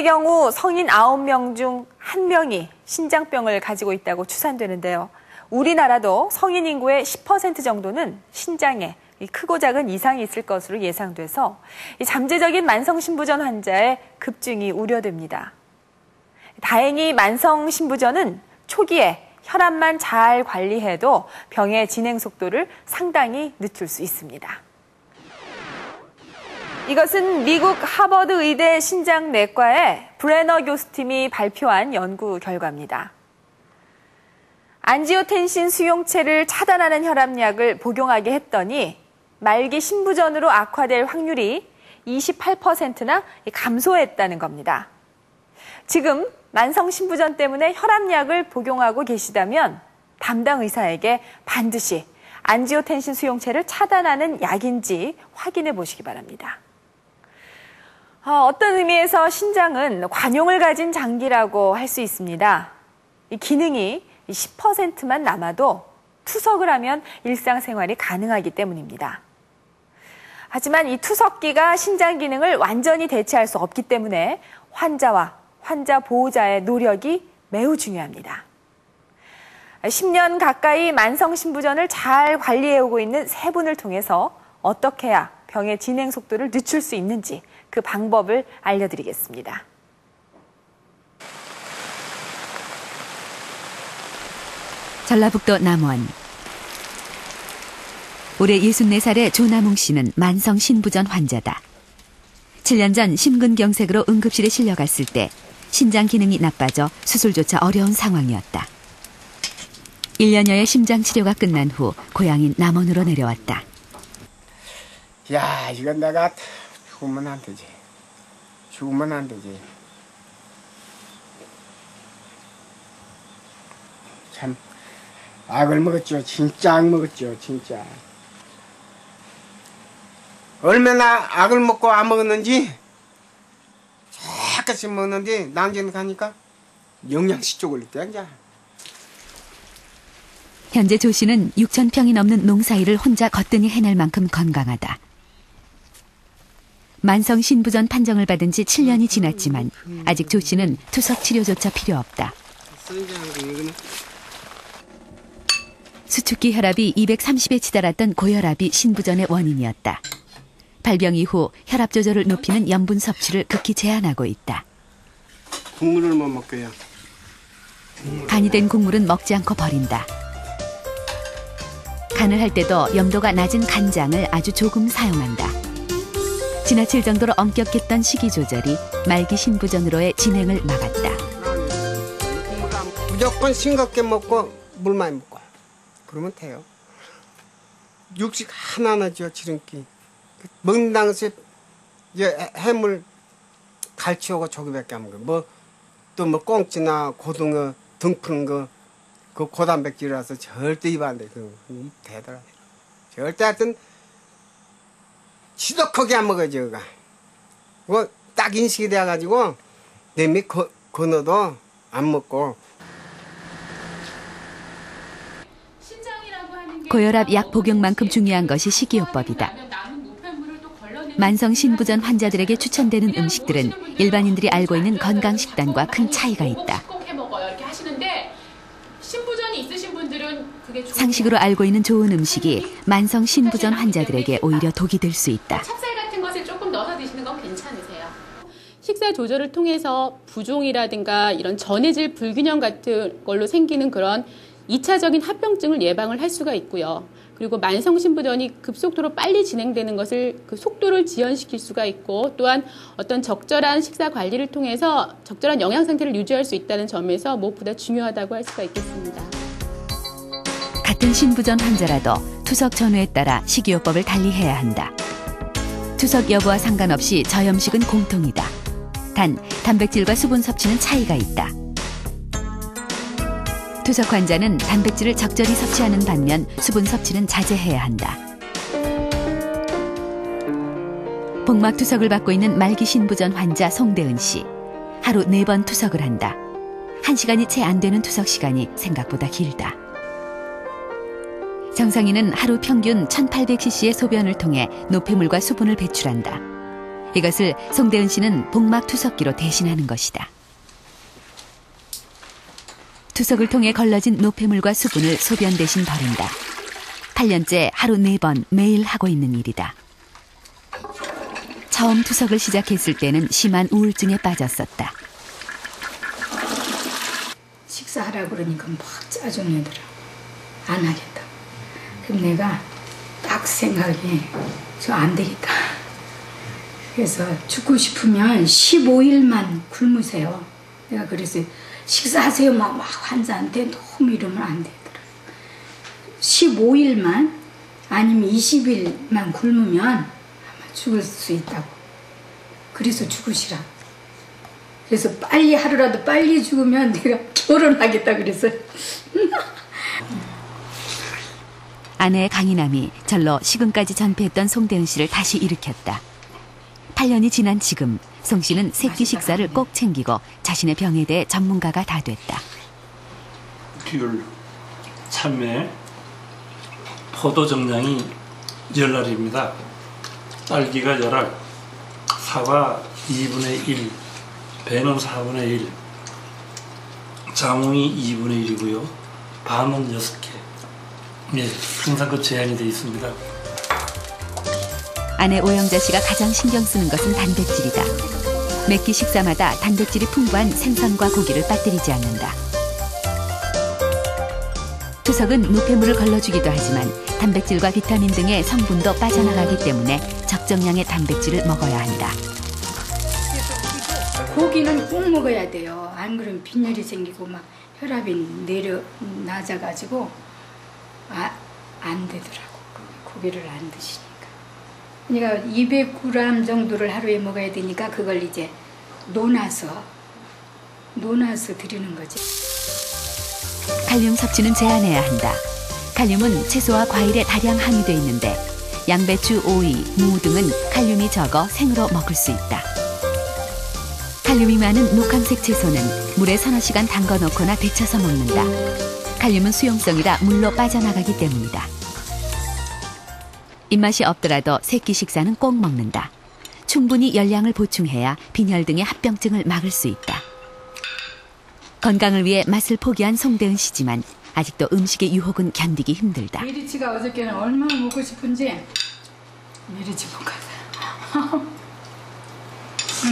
경우 성인 9명 중 1명이 신장병을 가지고 있다고 추산되는데요. 우리나라도 성인 인구의 10% 정도는 신장에 크고 작은 이상이 있을 것으로 예상돼서 잠재적인 만성신부전 환자의 급증이 우려됩니다. 다행히 만성신부전은 초기에 혈압만 잘 관리해도 병의 진행 속도를 상당히 늦출 수 있습니다. 이것은 미국 하버드 의대 신장내과의 브레너 교수팀이 발표한 연구 결과입니다. 안지오텐신 수용체를 차단하는 혈압약을 복용하게 했더니 말기 신부전으로 악화될 확률이 28%나 감소했다는 겁니다. 지금 만성신부전 때문에 혈압약을 복용하고 계시다면 담당 의사에게 반드시 안지오텐신 수용체를 차단하는 약인지 확인해 보시기 바랍니다. 어떤 의미에서 신장은 관용을 가진 장기라고 할 수 있습니다. 이 기능이 10%만 남아도 투석을 하면 일상생활이 가능하기 때문입니다. 하지만 이 투석기가 신장 기능을 완전히 대체할 수 없기 때문에 환자와 환자 보호자의 노력이 매우 중요합니다. 10년 가까이 만성신부전을 잘 관리해오고 있는 세 분을 통해서 어떻게 해야 병의 진행 속도를 늦출 수 있는지 그 방법을 알려드리겠습니다. 전라북도 남원. 올해 64살의 조남웅 씨는 만성신부전 환자다. 7년 전 심근경색으로 응급실에 실려갔을 때 신장 기능이 나빠져 수술조차 어려운 상황이었다. 1년여의 심장 치료가 끝난 후 고향인 남원으로 내려왔다. 야, 이건 내가 죽으면 안 되지. 죽으면 안 되지. 참 악을 먹었죠. 진짜 악 먹었죠. 진짜. 얼마나 악을 먹고 안 먹었는지 조금씩 먹는데 남자는 가니까 영양시 쪽을 있대 이제. 현재 조 씨는 6,000평이 넘는 농사일을 혼자 거뜬히 해낼 만큼 건강하다. 만성신부전 판정을 받은 지 7년이 지났지만 아직 조 씨는 투석 치료조차 필요 없다. 수축기 혈압이 230에 치달았던 고혈압이 신부전의 원인이었다. 발병 이후 혈압 조절을 높이는 염분 섭취를 극히 제한하고 있다. 국물을 못 먹게요. 간이 된 국물은 먹지 않고 버린다. 간을 할 때도 염도가 낮은 간장을 아주 조금 사용한다. 지나칠 정도로 엄격했던 식이 조절이 말기 신부전으로의 진행을 막았다. 무조건 싱겁게 먹고 물 많이 먹고 그러면 돼요. 육식 하나하나죠. 지름기. 먹는 당시에 해물 갈치하고 저기밖에 안 먹어요. 또 꽁치나 고등어 등 푸는 거 그 고단백질이라서 절대 입 안 돼. 되더라. 절대 하여튼 지독하게 안 먹어야지. 그거. 그거 딱 인식이 돼가지고 내미 건어도 안 먹고. 고혈압 약 복용만큼 중요한 것이 식이요법이다. 만성신부전 환자들에게 추천되는 음식들은 일반인들이 알고 있는 건강식단과 큰 차이가 있다. 상식으로 알고 있는 좋은 음식이 만성신부전 환자들에게 오히려 독이 될 수 있다. 찹쌀 같은 것을 조금 넣어서 드시는 건 괜찮으세요? 식사 조절을 통해서 부종이라든가 이런 전해질 불균형 같은 걸로 생기는 그런 2차적인 합병증을 예방을 할 수가 있고요. 그리고 만성신부전이 급속도로 빨리 진행되는 것을 그 속도를 지연시킬 수가 있고 또한 어떤 적절한 식사 관리를 통해서 적절한 영양 상태를 유지할 수 있다는 점에서 무엇보다 중요하다고 할 수가 있겠습니다. 같은 신부전 환자라도 투석 전후에 따라 식이요법을 달리해야 한다. 투석 여부와 상관없이 저염식은 공통이다. 단, 단백질과 수분 섭취는 차이가 있다. 투석 환자는 단백질을 적절히 섭취하는 반면 수분 섭취는 자제해야 한다. 복막 투석을 받고 있는 말기 신부전 환자 송대은 씨. 하루 4번 투석을 한다. 1시간이 채 안 되는 투석 시간이 생각보다 길다. 정상인은 하루 평균 1800cc의 소변을 통해 노폐물과 수분을 배출한다. 이것을 송대은 씨는 복막 투석기로 대신하는 것이다. 투석을 통해 걸러진 노폐물과 수분을 소변 대신 버린다. 8년째 하루 4번 매일 하고 있는 일이다. 처음 투석을 시작했을 때는 심한 우울증에 빠졌었다. 식사하라고 그러니까 막 짜증내더라. 안 하겠다. 그럼 내가 딱 생각이 저 안 되겠다. 그래서 죽고 싶으면 15일만 굶으세요. 내가 그래서 식사하세요 막 환자한테 너무 이러면 안 되더라. 15일만 아니면 20일만 굶으면 아마 죽을 수 있다고. 그래서 죽으시라. 그래서 빨리 하루라도 빨리 죽으면 내가 결혼하겠다 그랬어요. 아내 강인함이 절로 식은까지 전폐했던 송대은 씨를 다시 일으켰다. 8년이 지난 지금 송 씨는 새끼 식사를 꼭 챙기고 자신의 병에 대해 전문가가 다 됐다. 귤, 참외, 포도 정량이 열알입니다. 딸기가 열알, 사과 2분의 1, 배는 4분의 1, 자몽이 2분의 1이고요. 밤은 6개. 예, 항상 그 제한이 되어 있습니다. 아내 오영자 씨가 가장 신경 쓰는 것은 단백질이다. 몇 끼 식사마다 단백질이 풍부한 생선과 고기를 빠뜨리지 않는다. 투석은 노폐물을 걸러주기도 하지만 단백질과 비타민 등의 성분도 빠져나가기 때문에 적정량의 단백질을 먹어야 한다. 고기는 꼭 먹어야 돼요. 안 그러면 빈혈이 생기고 막 혈압이 낮아가지고 안 되더라고. 고기를 안 드시니까. 그러니까 200g 정도를 하루에 먹어야 되니까 그걸 이제 논아서 드리는 거지. 칼륨 섭취는 제한해야 한다. 칼륨은 채소와 과일에 다량 함유되어 있는데 양배추, 오이, 무 등은 칼륨이 적어 생으로 먹을 수 있다. 칼륨이 많은 녹황색 채소는 물에 서너 시간 담가 놓거나 데쳐서 먹는다. 칼륨은 수용성이라 물로 빠져나가기 때문이다. 입맛이 없더라도 새끼 식사는 꼭 먹는다. 충분히 열량을 보충해야 빈혈 등의 합병증을 막을 수 있다. 건강을 위해 맛을 포기한 송대은 씨지만 아직도 음식의 유혹은 견디기 힘들다. 메리치가 어저께는 얼마나 먹고 싶은지 메리치 못 가서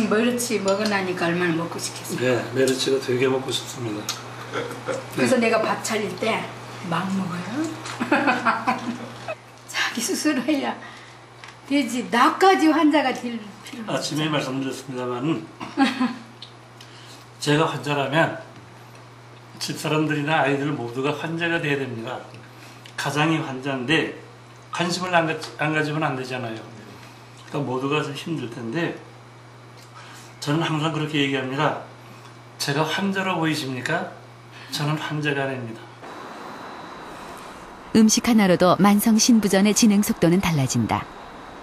메리치 먹으라니까 얼마나 먹고 싶겠어. 네, 메리치가 되게 먹고 싶습니다. 그래서 내가 밥 차릴 때 막 먹어요. 자기 스스로 해야 되지. 나까지 환자가 될 필요는 아침에 없잖아. 말씀드렸습니다만 제가 환자라면 집사람들이나 아이들 모두가 환자가 돼야 됩니다. 가장이 환자인데 관심을 안 가지면 안 되잖아요. 그러니까 모두가 좀 힘들 텐데 저는 항상 그렇게 얘기합니다. 제가 환자로 보이십니까? 저는 환자가 아닙니다. 음식 하나로도 만성 신부전의 진행 속도는 달라진다.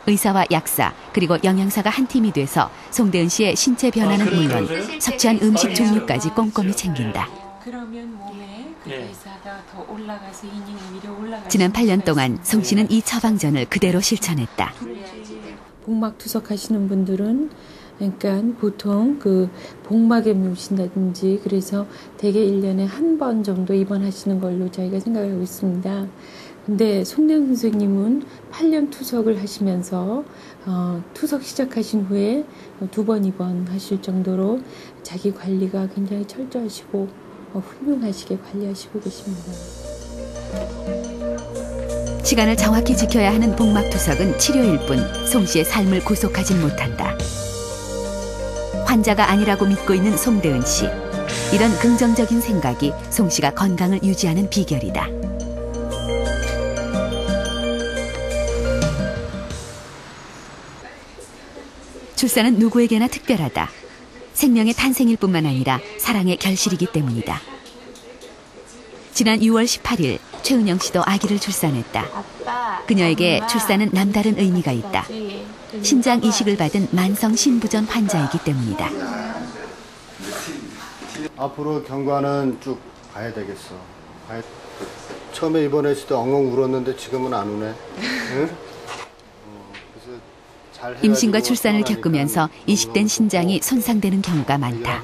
의사와 약사 그리고 영양사가 한 팀이 돼서 송대은 씨의 신체 변화는 물론 섭취한 음식 종류까지 꼼꼼히 챙긴다. 그러면 몸에 그 대사가 더 올라가서 이닝 위로 올라가. 지난 8년 동안 송 씨는 이 처방전을 그대로 실천했다. 복막 투석하시는 분들은 그러니까 보통 그 복막에 묻힌다든지 그래서 대개 1년에 한 번 정도 입원하시는 걸로 저희가 생각하고 있습니다. 근데 송대은 선생님은 8년 투석을 하시면서 투석 시작하신 후에 2번 입원하실 정도로 자기 관리가 굉장히 철저하시고 훌륭하시게 관리하시고 계십니다. 시간을 정확히 지켜야 하는 복막 투석은 치료일 뿐 송 씨의 삶을 구속하진 못한다. 환자가 아니라고 믿고 있는 송대은 씨. 이런 긍정적인 생각이 송 씨가 건강을 유지하는 비결이다. 출산은 누구에게나 특별하다. 생명의 탄생일 뿐만 아니라 사랑의 결실이기 때문이다. 지난 6월 18일 최은영 씨도 아기를 출산했다. 그녀에게 출산은 남다른 의미가 있다. 신장 이식을 받은 만성 신부전 환자이기 때문이다. 앞으로 경과는 쭉 봐야 되겠어. 처음에 입원했을 때 엉엉 울었는데 지금은 안 우네. 응? 그래서 임신과 출산을 겪으면서 이식된 신장이 손상되는 경우가 많다.